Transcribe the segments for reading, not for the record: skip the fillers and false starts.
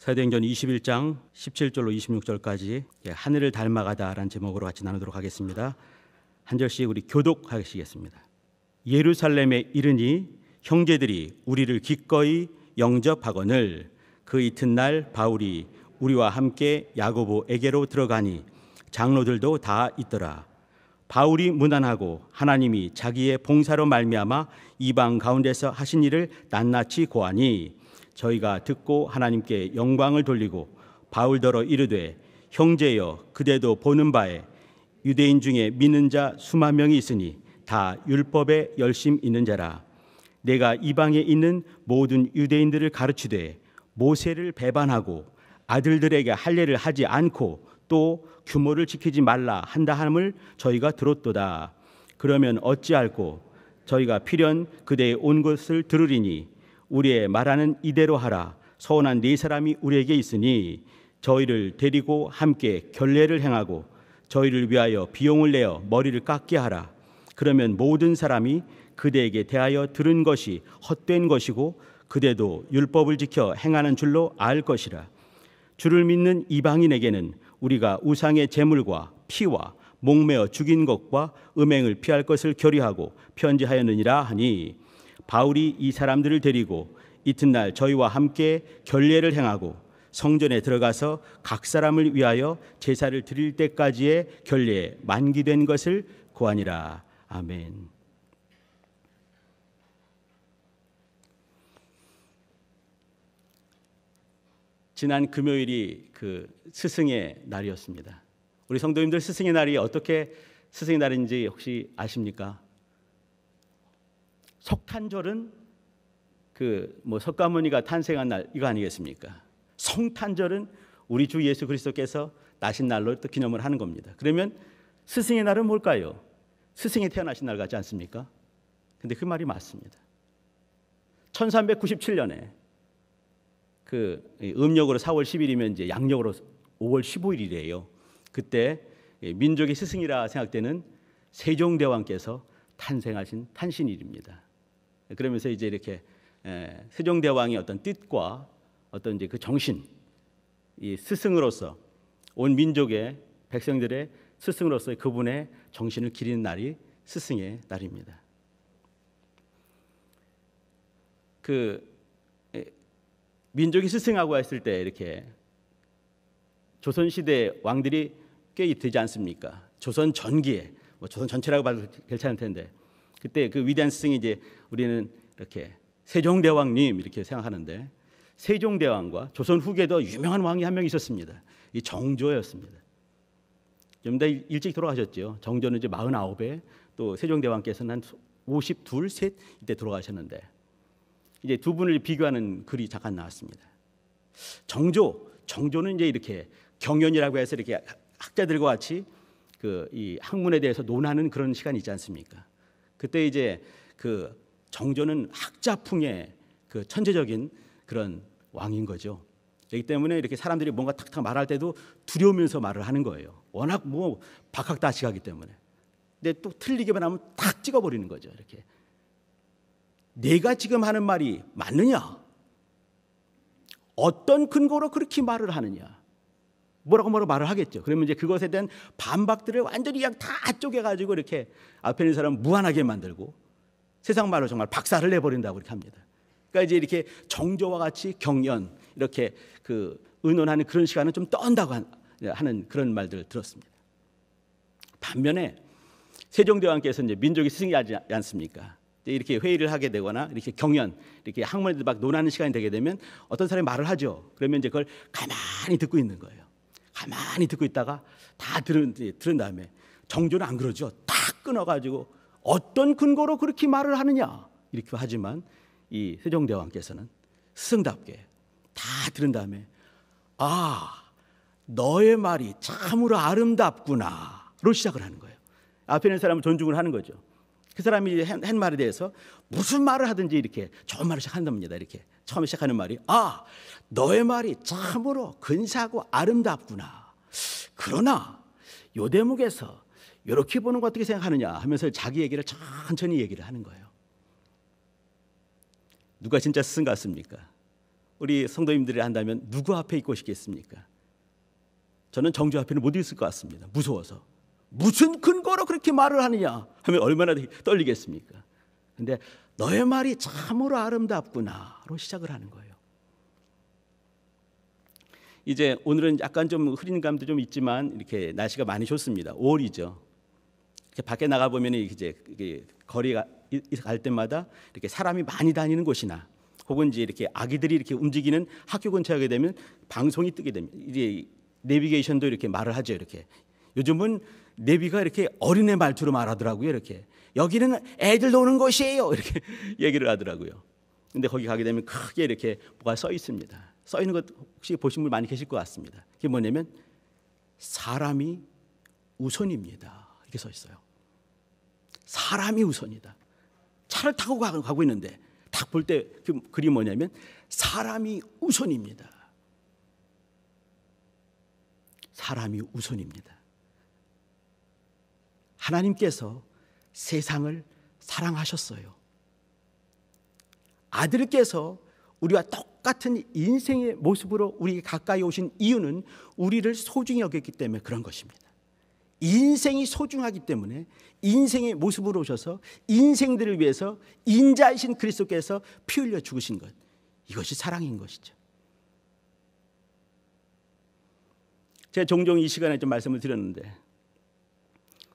사도행전 21장 17절로 26절까지 하늘을 닮아가다라는 제목으로 같이 나누도록 하겠습니다. 한 절씩 우리 교독하시겠습니다. 예루살렘에 이르니 형제들이 우리를 기꺼이 영접하거늘 그 이튿날 바울이 우리와 함께 야고보에게로 들어가니 장로들도 다 있더라. 바울이 문안하고 하나님이 자기의 봉사로 말미암아 이방 가운데서 하신 일을 낱낱이 고하니 저희가 듣고 하나님께 영광을 돌리고 바울더러 이르되 형제여 그대도 보는 바에 유대인 중에 믿는 자 수만 명이 있으니 다 율법에 열심 있는 자라. 내가 이방에 있는 모든 유대인들을 가르치되 모세를 배반하고 아들들에게 할례를 하지 않고 또 규모를 지키지 말라 한다 함을 저희가 들었도다. 그러면 어찌할꼬 저희가 필연 그대의 온 것을 들으리니 우리의 말하는 이대로 하라. 서운한 네 사람이 우리에게 있으니 저희를 데리고 함께 결례를 행하고 저희를 위하여 비용을 내어 머리를 깎게 하라. 그러면 모든 사람이 그대에게 대하여 들은 것이 헛된 것이고 그대도 율법을 지켜 행하는 줄로 알 것이라. 주를 믿는 이방인에게는 우리가 우상의 제물과 피와 목매어 죽인 것과 음행을 피할 것을 결의하고 편지하였느니라 하니 바울이 이 사람들을 데리고 이튿날 저희와 함께 결례를 행하고 성전에 들어가서 각 사람을 위하여 제사를 드릴 때까지의 결례에 만기된 것을 고하니라. 아멘. 지난 금요일이 그 스승의 날이었습니다. 우리 성도님들 스승의 날이 어떻게 스승의 날인지 혹시 아십니까? 석탄절은 그 석가모니가 탄생한 날 이거 아니겠습니까? 성탄절은 우리 주 예수 그리스도께서 나신 날로 또 기념을 하는 겁니다. 그러면 스승의 날은 뭘까요? 스승이 태어나신 날 같지 않습니까? 근데 그 말이 맞습니다. 1397년에 그 음력으로 4월 10일이면 이제 양력으로 5월 15일이래요. 그때 민족의 스승이라 생각되는 세종대왕께서 탄생하신 탄신일입니다. 그러면서 이제 이렇게 세종대왕의 어떤 뜻과 어떤 이제 그 정신, 이 스승으로서 온 민족의 백성들의 스승으로서의 그분의 정신을 기리는 날이 스승의 날입니다. 그 민족이 스승하고 했을 때 이렇게 조선시대 왕들이 꽤 되지 않습니까? 조선 전기에 조선 전체라고 봐도 괜찮을 텐데 그때 그 위대한 스승이 이제 우리는 이렇게 세종대왕님 이렇게 생각하는데 세종대왕과 조선 후계도 유명한 왕이 한 명 있었습니다. 이 정조였습니다. 좀 더 일찍 돌아가셨죠. 정조는 이제 49에 또 세종대왕께서는 한 52, 3 이때 돌아가셨는데 이제 두 분을 비교하는 글이 잠깐 나왔습니다. 정조는 이제 이렇게 경연이라고 해서 이렇게 학자들과 같이 그 이 학문에 대해서 논하는 그런 시간이 있지 않습니까? 그때 이제 그 정조는 학자풍의 그 천재적인 그런 왕인 거죠. 그렇기 때문에 이렇게 사람들이 뭔가 탁탁 말할 때도 두려우면서 말을 하는 거예요. 워낙 박학다식하기 때문에. 근데 또 틀리기만 하면 탁 찍어버리는 거죠. 이렇게 내가 지금 하는 말이 맞느냐? 어떤 근거로 그렇게 말을 하느냐? 뭐라고 말을 하겠죠. 그러면 이제 그것에 대한 반박들을 완전히 그냥 다 쪼개가지고 이렇게 앞에 있는 사람 무한하게 만들고 세상 말로 정말 박살을 내버린다고 그렇게 합니다. 그러니까 이제 이렇게 정조와 같이 경연 이렇게 그 의논하는 그런 시간은 좀 떤다고 하는 그런 말들을 들었습니다. 반면에 세종대왕께서 이제 민족이 스승이 하지 않습니까? 이렇게 회의를 하게 되거나 이렇게 경연, 이렇게 학문들 막 논하는 시간이 되게 되면 어떤 사람이 말을 하죠. 그러면 이제 그걸 가만히 듣고 있는 거예요. 가만히 듣고 있다가 다 들은 다음에 정조는 안 그러죠. 딱 끊어가지고 어떤 근거로 그렇게 말을 하느냐 이렇게 하지만 이 세종대왕께서는 스승답게 다 들은 다음에 너의 말이 참으로 아름답구나로 시작을 하는 거예요. 앞에 있는 사람은 존중을 하는 거죠. 그 사람이 한 말에 대해서 무슨 말을 하든지 이렇게 좋은 말을 시작한답니다. 이렇게 처음에 시작하는 말이 너의 말이 참으로 근사하고 아름답구나. 그러나 요 대목에서 이렇게 보는 거 어떻게 생각하느냐 하면서 자기 얘기를 천천히 얘기를 하는 거예요. 누가 진짜 스승 같습니까? 우리 성도님들이 한다면 누구 앞에 있고 싶겠습니까? 저는 정주 앞에는 못 있을 것 같습니다. 무서워서. 무슨 근거로 그렇게 말을 하느냐 하면 얼마나 떨리겠습니까? 근데 너의 말이 참으로 아름답구나로 시작을 하는 거예요. 이제 오늘은 약간 좀 흐린 감도 좀 있지만 이렇게 날씨가 많이 좋습니다. 5월이죠. 이렇게 밖에 나가 보면 이제 거리가 갈 때마다 이렇게 사람이 많이 다니는 곳이나 혹은 이제 이렇게 아기들이 이렇게 움직이는 학교 근처에 가게 되면 방송이 뜨게 됩니다. 이제 내비게이션도 이렇게 말을 하죠. 이렇게 요즘은 내비가 이렇게 어린애 말투로 말하더라고요. 이렇게 여기는 애들 노는 곳이에요. 이렇게 얘기를 하더라고요. 근데 거기 가게 되면 크게 이렇게 뭐가 써 있습니다. 써 있는 것 혹시 보신 분 많이 계실 것 같습니다. 그게 뭐냐면 사람이 우선입니다. 이렇게 써 있어요. 사람이 우선이다. 차를 타고 가고 있는데 딱 볼 때 그 글이 뭐냐면 사람이 우선입니다. 사람이 우선입니다. 하나님께서 세상을 사랑하셨어요. 아들께서 우리와 똑같은 인생의 모습으로 우리 가까이 오신 이유는 우리를 소중히 여겼기 때문에 그런 것입니다. 인생이 소중하기 때문에 인생의 모습으로 오셔서 인생들을 위해서 인자이신 그리스도께서 피 흘려 죽으신 것, 이것이 사랑인 것이죠. 제가 종종 이 시간에 좀 말씀을 드렸는데,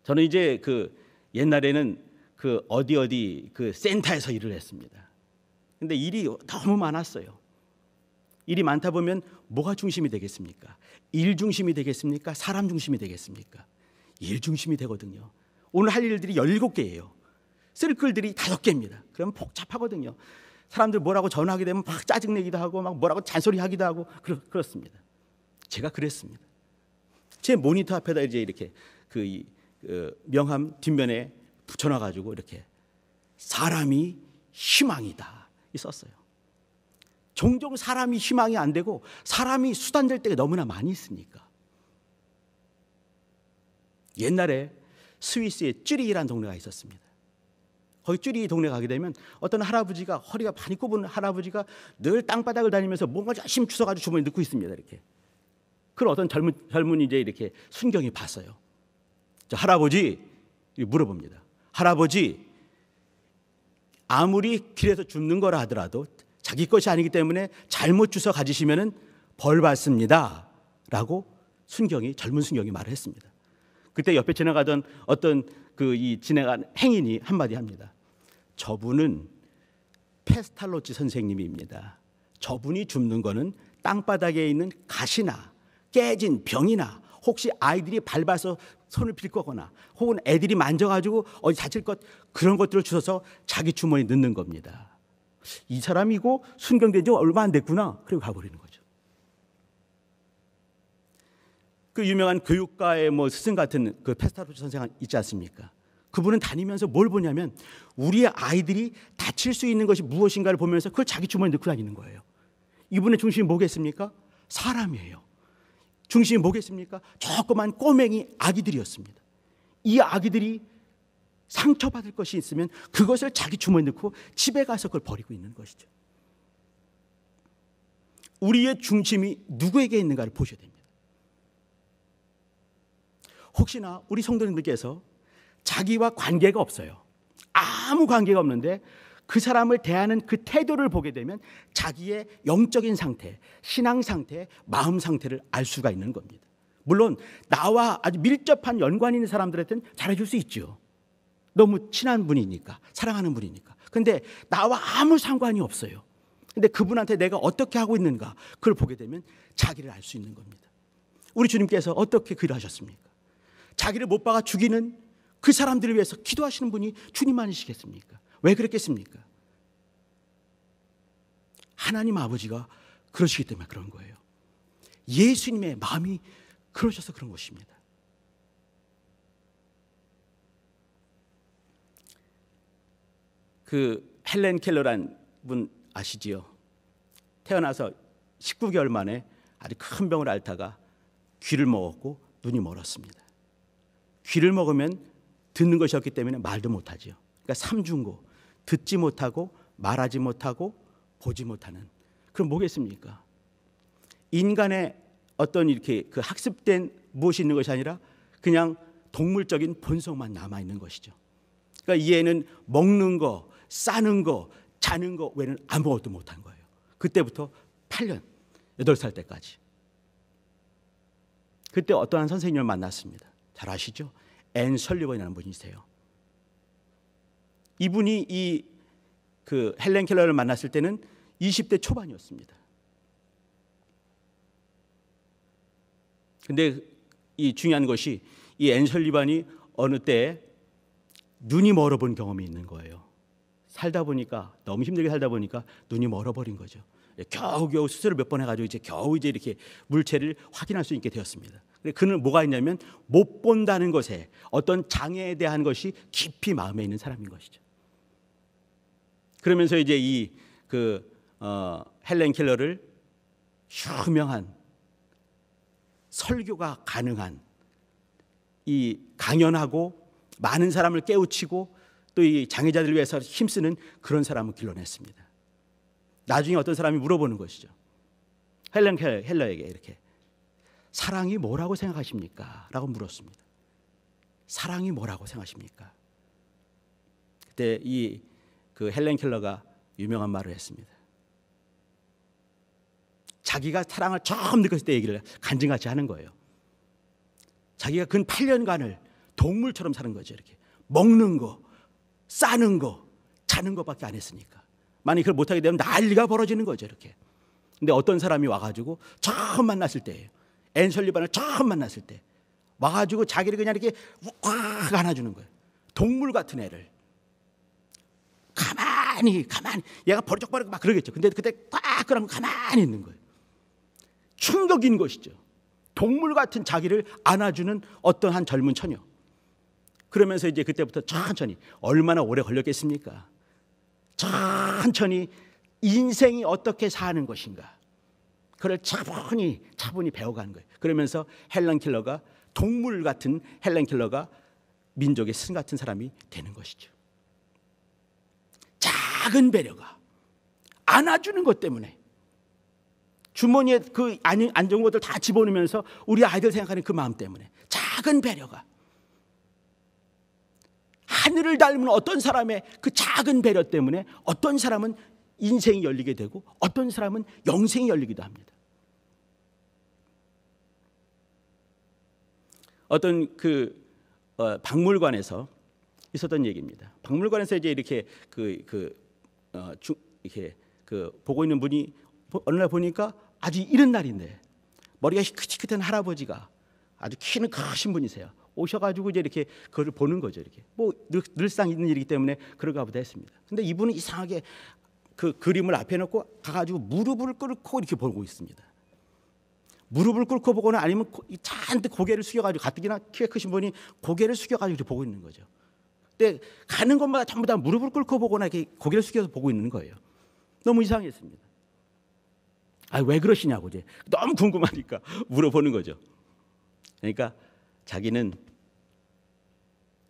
저는 이제 옛날에는 어디 센터에서 일을 했습니다. 근데 일이 너무 많았어요. 일이 많다 보면 뭐가 중심이 되겠습니까? 일 중심이 되겠습니까? 사람 중심이 되겠습니까? 일 중심이 되거든요. 오늘 할 일들이 17개예요. 쓸 글들이 5개입니다. 그러면 복잡하거든요. 사람들 뭐라고 전화하게 되면 막 짜증내기도 하고 막 뭐라고 잔소리하기도 하고 그렇습니다. 제가 그랬습니다. 제 모니터 앞에다 이제 이렇게 명함 뒷면에 붙여놔가지고 이렇게 사람이 희망이다 썼어요. 종종 사람이 희망이 안 되고 사람이 수단될 때가 너무나 많이 있으니까. 옛날에 스위스에 쭈리히라는 동네가 있었습니다. 거기 쭈리히 동네 가게 되면 어떤 할아버지가 허리가 많이 굽은 할아버지가 늘 땅바닥을 다니면서 뭔가 열심히 주워가지고 주머니에 넣고 있습니다. 이렇게. 그걸 어떤 젊은 이제 이렇게 순경이 봤어요. 저 할아버지 물어봅니다. 할아버지, 아무리 길에서 줍는 거라 하더라도 자기 것이 아니기 때문에 잘못 주워 가지시면은 벌 받습니다. 라고 젊은 순경이 말을 했습니다. 그때 옆에 지나가던 어떤 지나간 행인이 한마디 합니다. 저분은 페스탈로치 선생님입니다. 저분이 줍는 거는 땅바닥에 있는 가시나 깨진 병이나 혹시 아이들이 밟아서 손을 빌 거거나 혹은 애들이 만져가지고 어디 다칠 것, 그런 것들을 주워서 자기 주머니에 넣는 겁니다. 이 사람이고 순경된 지 얼마 안 됐구나. 그리고 가버리는 거죠. 그 유명한 교육가의 스승 같은 페스탈로치 선생 있지 않습니까? 그분은 다니면서 뭘 보냐면 우리의 아이들이 다칠 수 있는 것이 무엇인가를 보면서 그걸 자기 주머니에 넣고 다니는 거예요. 이분의 중심이 뭐겠습니까? 사람이에요. 중심이 뭐겠습니까? 조그만 꼬맹이 아기들이었습니다. 이 아기들이 상처받을 것이 있으면 그것을 자기 주머니에 넣고 집에 가서 그걸 버리고 있는 것이죠. 우리의 중심이 누구에게 있는가를 보셔야 됩니다. 혹시나 우리 성도님들께서 자기와 관계가 없어요. 아무 관계가 없는데 그 사람을 대하는 그 태도를 보게 되면 자기의 영적인 상태, 신앙 상태, 마음 상태를 알 수가 있는 겁니다. 물론 나와 아주 밀접한 연관이 있는 사람들한테는 잘해줄 수 있죠. 너무 친한 분이니까, 사랑하는 분이니까. 근데 나와 아무 상관이 없어요. 근데 그분한테 내가 어떻게 하고 있는가, 그걸 보게 되면 자기를 알 수 있는 겁니다. 우리 주님께서 어떻게 그 일을 하셨습니까? 자기를 못 박아 죽이는 그 사람들을 위해서 기도하시는 분이 주님 아니시겠습니까? 왜 그랬겠습니까? 하나님 아버지가 그러시기 때문에 그런 거예요. 예수님의 마음이 그러셔서 그런 것입니다. 헬렌 켈러란 분 아시지요? 태어나서 19개월 만에 아주 큰 병을 앓다가 귀를 먹었고 눈이 멀었습니다. 귀를 먹으면 듣는 것이 없기 때문에 말도 못하지요. 그러니까 삼중고, 듣지 못하고 말하지 못하고 보지 못하는 그럼 뭐겠습니까? 인간의 어떤 이렇게 그 학습된 무엇이 있는 것이 아니라 그냥 동물적인 본성만 남아 있는 것이죠. 그러니까 이 애는 먹는 거, 싸는 거, 자는 거 외에는 아무것도 못한 거예요. 그때부터 8년, 8살 때까지. 그때 어떠한 선생님을 만났습니다. 잘 아시죠? 앤 설리번이라는 분이세요. 이분이 이 그 헬렌 켈러를 만났을 때는 20대 초반이었습니다. 근데 이 중요한 것이 이 앤 설리번이 어느 때 눈이 멀어본 경험이 있는 거예요. 살다 보니까 너무 힘들게 살다 보니까 눈이 멀어버린 거죠. 겨우겨우 수술을 몇 번 해가지고 이제 겨우 이제 이렇게 물체를 확인할 수 있게 되었습니다. 그는 뭐가 있냐면 못 본다는 것에 어떤 장애에 대한 것이 깊이 마음에 있는 사람인 것이죠. 그러면서 이제 이 헬렌 켈러를 유명한 설교가 가능한 이 강연하고 많은 사람을 깨우치고 또 이 장애자들을 위해서 힘쓰는 그런 사람을 길러냈습니다. 나중에 어떤 사람이 물어보는 것이죠. 헬렌 켈러에게 이렇게 사랑이 뭐라고 생각하십니까? 라고 물었습니다. 사랑이 뭐라고 생각하십니까? 그때 이 그 헬렌 켈러가 유명한 말을 했습니다. 자기가 사랑을 처음 느꼈을 때 얘기를 간증같이 하는 거예요. 자기가 근 8년간을 동물처럼 사는 거죠. 이렇게 먹는 거, 싸는 거, 자는 것밖에 안 했으니까. 만약 그걸 못하게 되면 난리가 벌어지는 거죠. 이렇게. 근데 어떤 사람이 와가지고 처음 만났을 때예요. 앤 설리번을 처음 만났을 때 와가지고 자기를 그냥 이렇게 꽉 안아주는 거예요. 동물 같은 애를 가만히 얘가 버럭버럭 막 그러겠죠. 근데 그때 꽉 끌어안고 가만히 있는 거예요. 충격인 것이죠. 동물 같은 자기를 안아주는 어떤 한 젊은 처녀. 그러면서 이제 그때부터 천천히, 얼마나 오래 걸렸겠습니까? 천천히 인생이 어떻게 사는 것인가, 그걸 차분히 배워가는 거예요. 그러면서 헬렌 켈러가, 동물 같은 헬렌 켈러가 민족의 스승 같은 사람이 되는 것이죠. 작은 배려가, 안아주는 것 때문에 주머니에 그 안 좋은 것들 다 집어넣으면서 우리 아이들 생각하는 그 마음 때문에, 작은 배려가, 하늘을 닮은 어떤 사람의 그 작은 배려 때문에 어떤 사람은 인생이 열리게 되고 어떤 사람은 영생이 열리기도 합니다. 어떤 박물관에서 있었던 얘기입니다. 박물관에서 이제 이렇게 이렇게 보고 있는 분이 어느 날 보니까 아주 이른 날인데 머리가 희끗희끗한 할아버지가, 아주 키는 크신 분이세요. 오셔가지고 이제 이렇게 그걸 보는 거죠. 이렇게 뭐 늘상 있는 일이기 때문에 그런가 보다 했습니다. 근데 이분은 이상하게 그 그림을 앞에 놓고 가가지고 무릎을 꿇고 이렇게 보고 있습니다. 무릎을 꿇고 보거나 아니면 잔뜩 고개를 숙여가지고, 가뜩이나 키가 크신 분이 고개를 숙여가지고 이렇게 보고 있는 거죠. 근데 가는 것마다 전부 다 무릎을 꿇고 보거나 이렇게 고개를 숙여서 보고 있는 거예요. 너무 이상했습니다. 왜 그러시냐고 이제 너무 궁금하니까 물어보는 거죠. 그러니까 자기는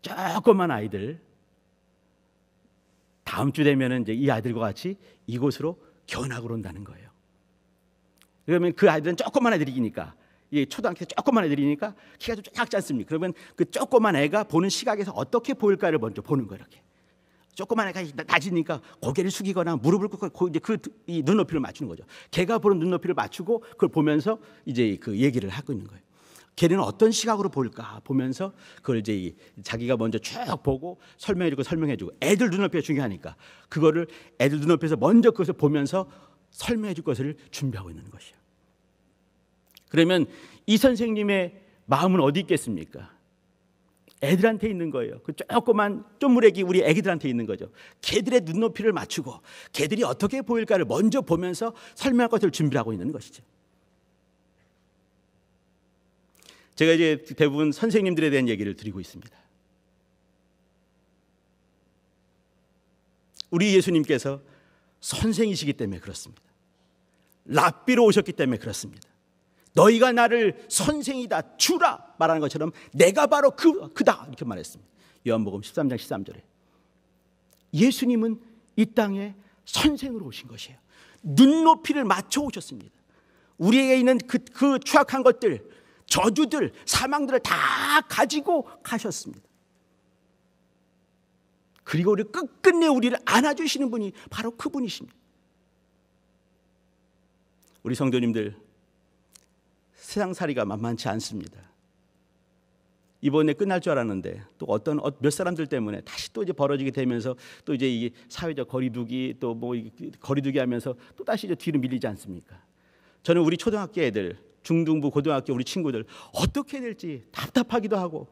조그만 아이들, 다음 주 되면은 이제 이 아이들과 같이 이곳으로 견학을 온다는 거예요. 그러면 그 아이들은 조그만 애들이니까, 이 초등학교 조그만 애들이니까 키가 좀 작지 않습니까? 그러면 그 조그만 애가 보는 시각에서 어떻게 보일까를 먼저 보는 거예요. 이렇게 조그만 애가 낮으니까 고개를 숙이거나 무릎을 꿇고 이제 이 눈높이를 맞추는 거죠. 걔가 보는 눈높이를 맞추고 그걸 보면서 이제 그 얘기를 하고 있는 거예요. 걔는 어떤 시각으로 보일까 보면서 그걸 이제 자기가 먼저 쭉 보고 설명해주고 애들 눈높이가 중요하니까 그거를 애들 눈높이에서 먼저 그것을 보면서 설명해줄 것을 준비하고 있는 것이에요. 그러면 이 선생님의 마음은 어디 있겠습니까? 애들한테 있는 거예요. 그 조그만 쪼무레기 우리 애기들한테 있는 거죠. 걔들의 눈높이를 맞추고 걔들이 어떻게 보일까를 먼저 보면서 설명할 것을 준비하고 있는 것이죠. 제가 이제 대부분 선생님들에 대한 얘기를 드리고 있습니다. 우리 예수님께서 선생이시기 때문에 그렇습니다. 랍비로 오셨기 때문에 그렇습니다. 너희가 나를 선생이다, 주라 말하는 것처럼 내가 바로 그다 이렇게 말했습니다. 요한복음 13장 13절에 예수님은 이 땅에 선생으로 오신 것이에요. 눈높이를 맞춰 오셨습니다. 우리에게 있는 그 추악한 것들, 저주들, 사망들을 다 가지고 가셨습니다. 그리고 우리 끝끝내 우리를 안아주시는 분이 바로 그분이십니다. 우리 성도님들, 세상살이가 만만치 않습니다. 이번에 끝날 줄 알았는데 또 몇 사람들 때문에 다시 또 이제 벌어지게 되면서 또 이제 이 사회적 거리두기 또 뭐 거리두기 하면서 또 다시 이제 뒤로 밀리지 않습니까? 저는 우리 초등학교 애들, 중등부, 고등학교 우리 친구들 어떻게 해야 될지 답답하기도 하고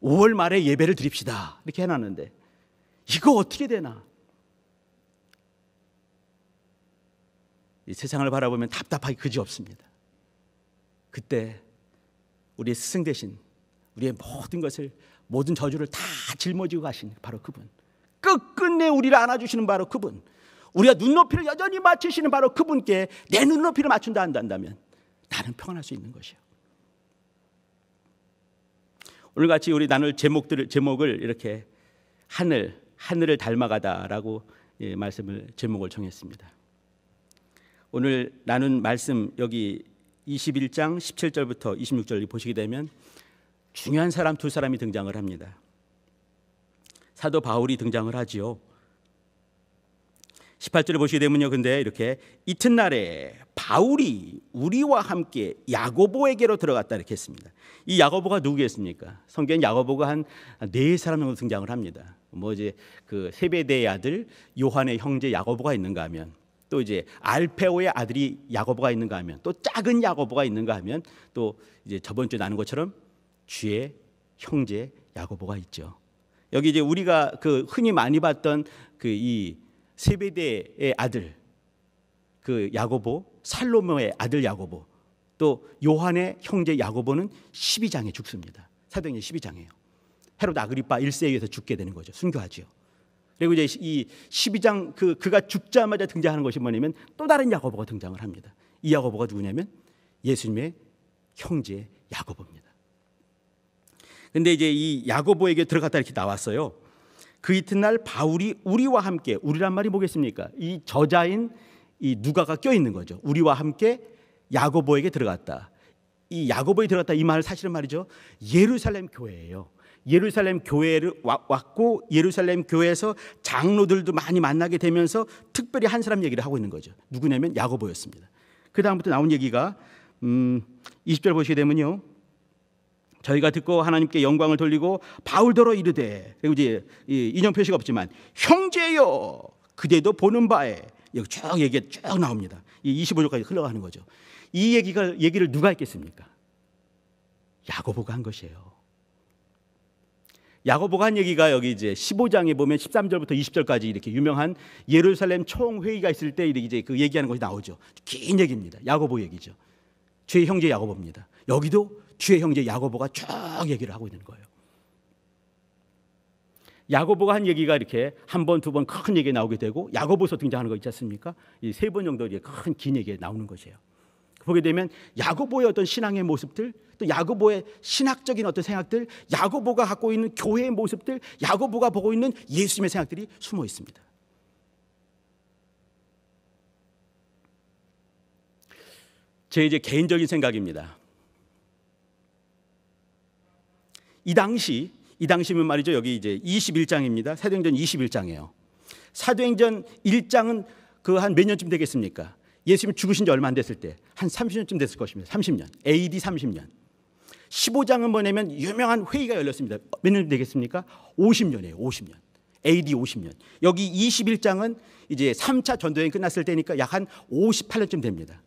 5월 말에 예배를 드립시다 이렇게 해놨는데 이거 어떻게 되나? 이 세상을 바라보면 답답하기 그지없습니다. 그때 우리의 스승 대신 우리의 모든 것을, 모든 저주를 다 짊어지고 가신 바로 그분, 끝끝내 우리를 안아주시는 바로 그분, 우리가 눈높이를 여전히 맞추시는 바로 그분께 내 눈높이를 맞춘다 한다면 나는 평안할 수 있는 것이요. 오늘 같이 우리 나눌 제목을 이렇게 하늘을 닮아가다라고 제목을 정했습니다. 오늘 나눈 말씀 여기 21장 17절부터 26절 보시게 되면 중요한 사람 두 사람이 등장을 합니다. 사도 바울이 등장을 하지요. 18절을 보시게 되면요, 근데 이렇게 이튿날에 바울이 우리와 함께 야고보에게로 들어갔다 이렇게 했습니다. 이 야고보가 누구겠습니까? 성경 야고보가 한 4사람 정도 등장을 합니다. 뭐 이제 그 세베대의 아들 요한의 형제 야고보가 있는가 하면, 또 이제 알페오의 아들이 야고보가 있는가 하면, 또 작은 야고보가 있는가 하면, 또 이제 저번 주에 나눈 것처럼 주의 형제 야고보가 있죠. 여기 이제 우리가 그 흔히 많이 봤던 그 이 세베대의 아들 그 야고보, 살로모의 아들 야고보, 또 요한의 형제 야고보는 12장에 죽습니다. 사도행전 12장이에요. 헤롯 아그리파 1세에 의해서 죽게 되는 거죠. 순교하지요. 그리고 이제 이 12장 그가 죽자마자 등장하는 것이 뭐냐면 또 다른 야고보가 등장을 합니다. 이 야고보가 누구냐면 예수님의 형제 야고보입니다. 근데 이제 이 야고보에게 들어갔다 이렇게 나왔어요. 그 이튿날 바울이 우리와 함께, 우리란 말이 뭐겠습니까? 이 저자인 이 누가가 껴 있는 거죠. 우리와 함께 야고보에게 들어갔다. 이 야고보에 들어갔다 이 말 사실은 말이죠, 예루살렘 교회예요. 예루살렘 교회를 왔고 예루살렘 교회에서 장로들도 많이 만나게 되면서 특별히 한 사람 얘기를 하고 있는 거죠. 누구냐면 야고보였습니다. 그 다음부터 나온 얘기가 20절 보시게 되면요, 저희가 듣고 하나님께 영광을 돌리고 바울더러 이르되, 그리고 이제 인용 표시가 없지만 형제여 그대도 보는 바에, 여기 쭉 얘기가 쭉 나옵니다. 이 25절까지 흘러가는 거죠. 이 얘기를 누가 했겠습니까? 야고보가 한 것이에요. 야고보가 한 얘기가 여기 이제 15장에 보면 13절부터 20절까지 이렇게 유명한 예루살렘 총회의가 있을 때 이제 그 얘기하는 것이 나오죠. 긴 얘기입니다. 야고보 얘기죠. 주의 형제 야고보입니다. 여기도 주의 형제 야고보가 쭉 얘기를 하고 있는 거예요. 야고보가 한 얘기가 이렇게 한 번, 두 번 큰 얘기가 나오게 되고, 야고보서 등장하는 거 있지 않습니까? 이 3번 정도 큰 긴 얘기가 나오는 것이에요. 보게 되면 야고보의 어떤 신앙의 모습들, 또 야고보의 신학적인 어떤 생각들, 야고보가 갖고 있는 교회의 모습들, 야고보가 보고 있는 예수님의 생각들이 숨어 있습니다. 제 이제 개인적인 생각입니다. 이 당시면 말이죠, 여기 이제 21장입니다. 사도행전 21장이에요. 사도행전 1장은 그 한 몇 년쯤 되겠습니까? 예수님 죽으신 지 얼마 안 됐을 때 한 30년쯤 됐을 것입니다. 30년, AD 30년. 15장은 뭐냐면 유명한 회의가 열렸습니다. 몇 년 되겠습니까? 50년이에요. 50년. AD 50년. 여기 21장은 이제 3차 전도여행 끝났을 때니까 약 한 58년쯤 됩니다.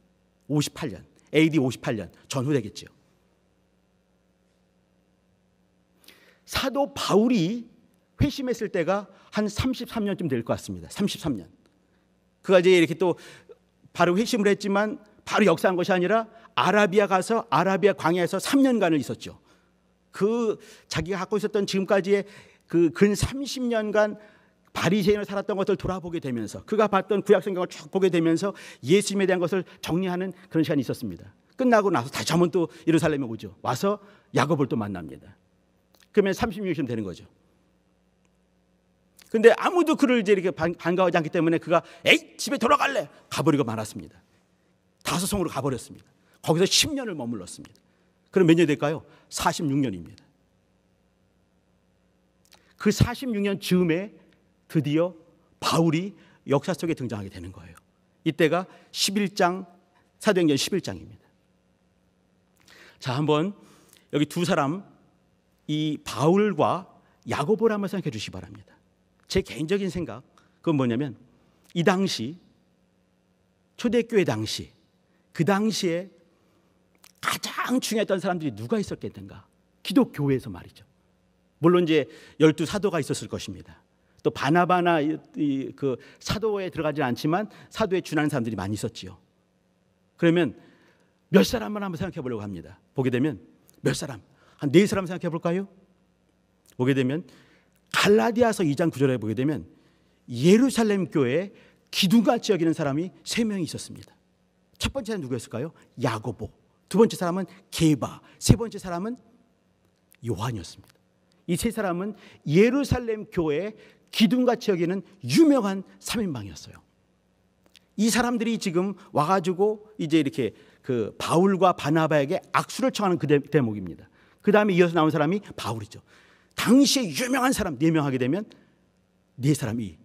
58년, AD 58년 전후 되겠죠. 사도 바울이 회심했을 때가 한 33년쯤 될 것 같습니다. 33년. 그가 이제 이렇게 또 바로 회심을 했지만 바로 역사한 것이 아니라 아라비아 가서 아라비아 광야에서 3년간을 있었죠. 그 자기가 갖고 있었던 지금까지의 그 근 30년간 바리새인으로 살았던 것을 돌아보게 되면서, 그가 봤던 구약 성경을 쭉 보게 되면서 예수님에 대한 것을 정리하는 그런 시간이 있었습니다. 끝나고 나서 다시 한번 또 예루살렘에 오죠. 와서 야고보를 또 만납니다. 그러면 36년쯤 되는 거죠. 근데 아무도 그를 이제 이렇게 반가워하지 않기 때문에 그가 에이 집에 돌아갈래 가버리고 말았습니다. 다소성으로 가버렸습니다. 거기서 10년을 머물렀습니다. 그럼 몇 년이 될까요? 46년입니다. 그 46년 즈음에 드디어 바울이 역사 속에 등장하게 되는 거예요. 이때가 11장 사도행전 11장입니다. 자, 한번 여기 두 사람, 이 바울과 야고보를 한번 생각해 주시기 바랍니다. 제 개인적인 생각, 그건 뭐냐면 이 당시 초대교회 당시 그 당시에 가장 중요했던 사람들이 누가 있었겠는가? 기독교회에서 말이죠. 물론 이제 12사도가 있었을 것입니다. 또 바나바나 그 사도에 들어가지 않지만 사도에 준하는 사람들이 많이 있었지요. 그러면 몇 사람만 한번 생각해 보려고 합니다. 보게 되면 몇 사람? 한 4사람 생각해 볼까요? 보게 되면 갈라디아서 2장 9절에 보게 되면 예루살렘 교회에 기둥같이 여기는 사람이 3명이 있었습니다. 첫 번째 사람은 누구였을까요? 야고보. 두 번째 사람은 게바. 세 번째 사람은 요한이었습니다. 이 세 사람은 예루살렘 교회에 기둥같이 여기는 유명한 3인방이었어요. 이 사람들이 지금 와가지고 이제 이렇게 그 바울과 바나바에게 악수를 청하는 그 대목입니다. 그 다음에 이어서 나온 사람이 바울이죠. 당시에 유명한 사람 4명 하게 되면 4사람이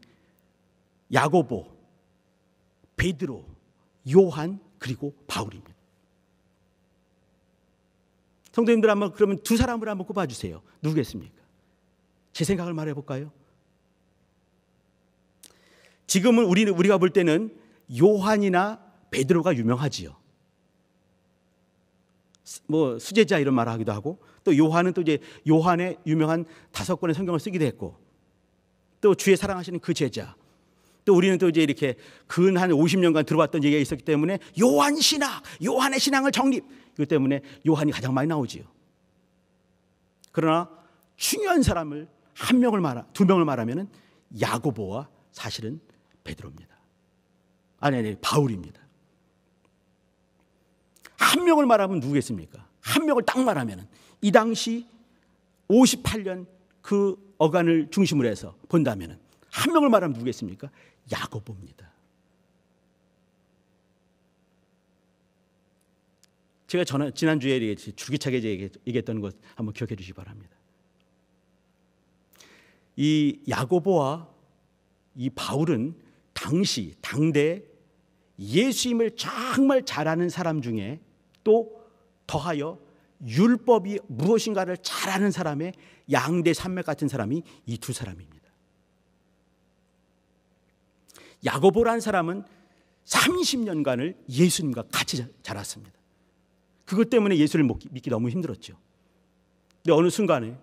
야고보, 베드로, 요한 그리고 바울입니다. 성도님들 한번 그러면 두 사람을 한번 꼽아주세요. 누구겠습니까? 제 생각을 말해볼까요? 지금은 우리가 볼 때는 요한이나 베드로가 유명하지요. 뭐 수제자 이런 말을 하기도 하고, 또 요한은 또 이제 요한의 유명한 5권의 성경을 쓰기도 했고, 또 주의 사랑하시는 그 제자, 또 우리는 또 이제 이렇게 근 한 50년간 들어왔던 얘기가 있었기 때문에 요한 신학, 요한의 신앙을 정립, 이것 때문에 요한이 가장 많이 나오지요. 그러나 중요한 사람을 두 명을 말하면은 야고보와 사실은 베드로입니다. 아니 바울입니다. 한 명을 말하면 누구겠습니까? 한 명을 딱 말하면은 이 당시 58년 그 어간을 중심으로 해서 본다면은 한 명을 말하면 누구겠습니까? 야고보입니다. 제가 지난주에 줄기차게 얘기했던 것 한번 기억해 주시기 바랍니다. 이 야고보와 이 바울은 당대 예수님을 정말 잘 아는 사람 중에 또 더하여 율법이 무엇인가를 잘 아는 사람의 양대 산맥 같은 사람이 이 두 사람입니다. 야고보라는 사람은 30년간을 예수님과 같이 자랐습니다. 그것 때문에 예수를 믿기 너무 힘들었죠. 근데 어느 순간에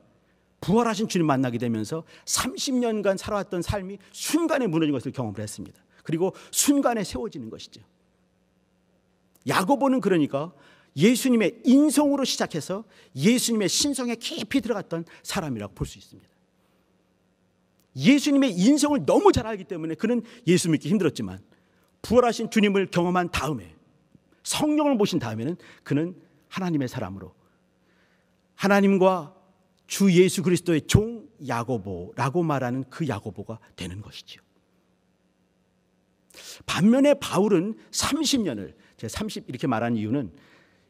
부활하신 주님 만나게 되면서 30년간 살아왔던 삶이 순간에 무너진 것을 경험을 했습니다. 그리고 순간에 세워지는 것이죠. 야고보는 그러니까 예수님의 인성으로 시작해서 예수님의 신성에 깊이 들어갔던 사람이라고 볼 수 있습니다. 예수님의 인성을 너무 잘 알기 때문에 그는 예수 믿기 힘들었지만 부활하신 주님을 경험한 다음에 성령을 모신 다음에는 그는 하나님의 사람으로 하나님과 주 예수 그리스도의 종 야고보라고 말하는 그 야고보가 되는 것이죠. 반면에 바울은 30년을 제가 30 이렇게 말한 이유는